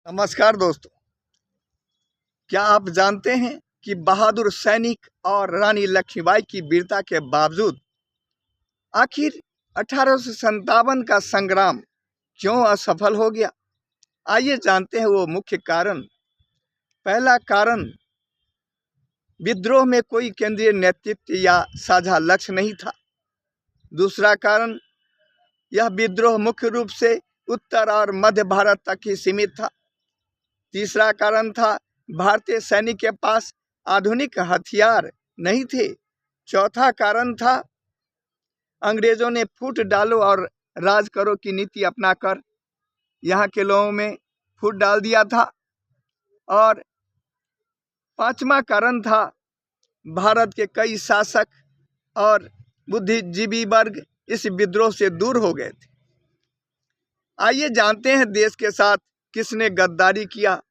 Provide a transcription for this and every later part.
नमस्कार दोस्तों। क्या आप जानते हैं कि बहादुर सैनिक और रानी लक्ष्मीबाई की वीरता के बावजूद आखिर 1857 का संग्राम क्यों असफल हो गया? आइए जानते हैं वो मुख्य कारण। पहला कारण, विद्रोह में कोई केंद्रीय नेतृत्व या साझा लक्ष्य नहीं था। दूसरा कारण, यह विद्रोह मुख्य रूप से उत्तर और मध्य भारत तक ही सीमित था। तीसरा कारण था, भारतीय सैनिक के पास आधुनिक हथियार नहीं थे। चौथा कारण था, अंग्रेजों ने फूट डालो और राज करो की नीति अपनाकर यहाँ के लोगों में फूट डाल दिया था। और पांचवा कारण था, भारत के कई शासक और बुद्धिजीवी वर्ग इस विद्रोह से दूर हो गए थे। आइए जानते हैं देश के साथ किसने गद्दारी किया।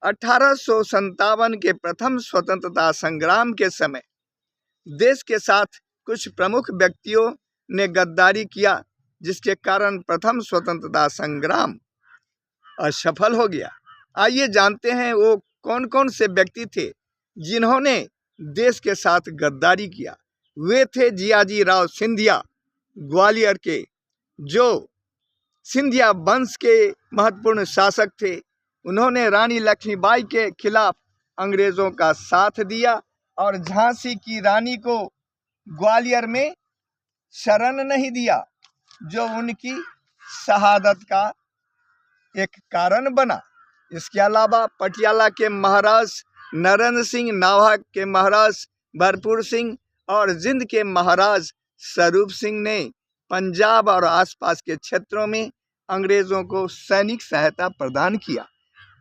1857 के प्रथम स्वतंत्रता संग्राम के समय देश के साथ कुछ प्रमुख व्यक्तियों ने गद्दारी किया, जिसके कारण प्रथम स्वतंत्रता संग्राम असफल हो गया। आइए जानते हैं वो कौन कौन से व्यक्ति थे जिन्होंने देश के साथ गद्दारी किया। वे थे जियाजी राव सिंधिया, ग्वालियर के, जो सिंधिया वंश के महत्वपूर्ण शासक थे। उन्होंने रानी लक्ष्मीबाई के खिलाफ अंग्रेजों का साथ दिया और झांसी की रानी को ग्वालियर में शरण नहीं दिया, जो उनकी शहादत का एक कारण बना। इसके अलावा पटियाला के महाराज नरेंद्र सिंह, नाभा के महाराज भरपूर सिंह और जिंद के महाराज स्वरूप सिंह ने पंजाब और आसपास के क्षेत्रों में अंग्रेजों को सैनिक सहायता प्रदान किया।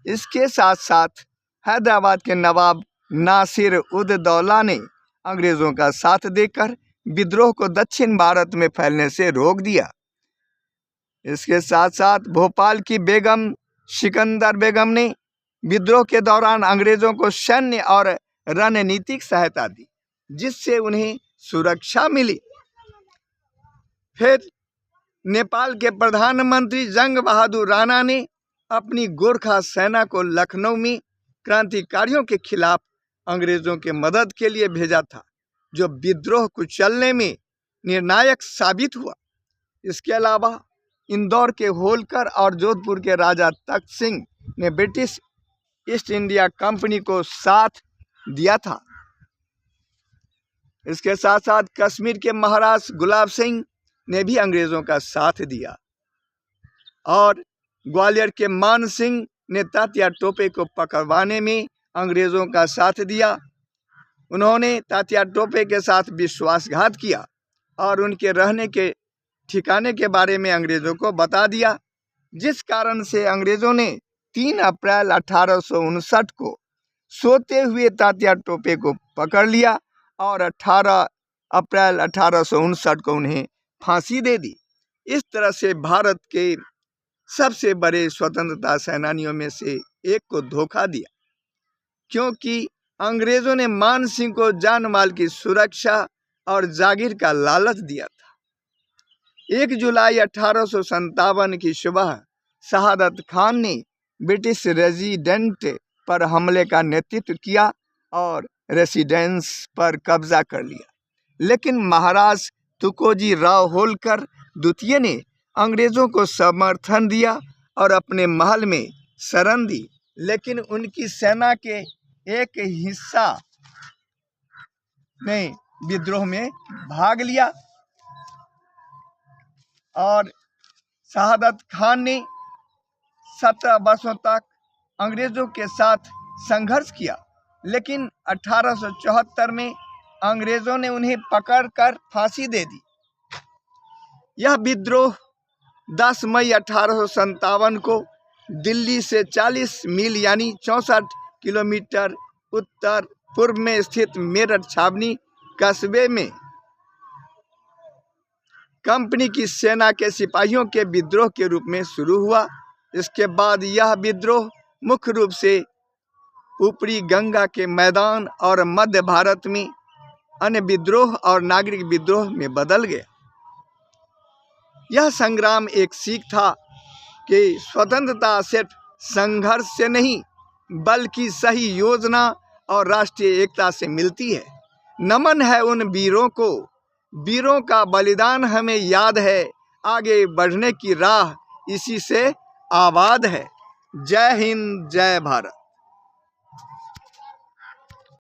इसके साथ साथ हैदराबाद के नवाब नासिर उद दौला ने अंग्रेजों का साथ देकर विद्रोह को दक्षिण भारत में फैलने से रोक दिया। इसके साथ साथ भोपाल की बेगम सिकंदर बेगम ने विद्रोह के दौरान अंग्रेजों को सैन्य और रणनीतिक सहायता दी, जिससे उन्हें सुरक्षा मिली। फिर नेपाल के प्रधानमंत्री जंग बहादुर राणा ने अपनी गोरखा सेना को लखनऊ में क्रांतिकारियों के खिलाफ अंग्रेजों के मदद के लिए भेजा था, जो विद्रोह को कुचलने में निर्णायक साबित हुआ। इसके अलावा इंदौर के होलकर और जोधपुर के राजा तख्त सिंह ने ब्रिटिश ईस्ट इंडिया कंपनी को साथ दिया था। इसके साथ साथ कश्मीर के महाराज गुलाब सिंह ने भी अंग्रेजों का साथ दिया और ग्वालियर के मान सिंह ने तात्या टोपे को पकड़वाने में अंग्रेजों का साथ दिया। उन्होंने तात्या टोपे के साथ विश्वासघात किया और उनके रहने के ठिकाने के बारे में अंग्रेजों को बता दिया, जिस कारण से अंग्रेजों ने 3 अप्रैल 1859 को सोते हुए तात्या टोपे को पकड़ लिया और 18 अप्रैल 1859 को उन्हें फांसी दे दी। इस तरह से भारत के सबसे बड़े स्वतंत्रता सेनानियों में से एक को धोखा दिया, क्योंकि अंग्रेजों ने मान सिंह को जान माल की सुरक्षा और जागीर का लालच दिया था। 1 जुलाई 1857 की सुबह शहादत खान ने ब्रिटिश रेजिडेंट पर हमले का नेतृत्व किया और रेसिडेंस पर कब्जा कर लिया, लेकिन महाराज तुकोजी राव होलकर द्वितीय ने अंग्रेजों को समर्थन दिया और अपने महल में शरण दी। लेकिन उनकी सेना के एक हिस्सा ने विद्रोह में भाग लिया और शहादत खान ने 17 वर्षों तक अंग्रेजों के साथ संघर्ष किया, लेकिन 1874 में अंग्रेजों ने उन्हें पकड़कर फांसी दे दी। यह विद्रोह 10 मई 1857 को दिल्ली से 40 मील यानी 64 किलोमीटर उत्तर पूर्व में स्थित मेरठ छावनी कस्बे में कंपनी की सेना के सिपाहियों के विद्रोह के रूप में शुरू हुआ। इसके बाद यह विद्रोह मुख्य रूप से ऊपरी गंगा के मैदान और मध्य भारत में अन्य विद्रोह और नागरिक विद्रोह में बदल गया। यह संग्राम एक सीख था कि स्वतंत्रता सिर्फ संघर्ष से नहीं बल्कि सही योजना और राष्ट्रीय एकता से मिलती है। नमन है उन वीरों को, वीरों का बलिदान हमें याद है, आगे बढ़ने की राह इसी से आबाद है। जय हिंद, जय भारत।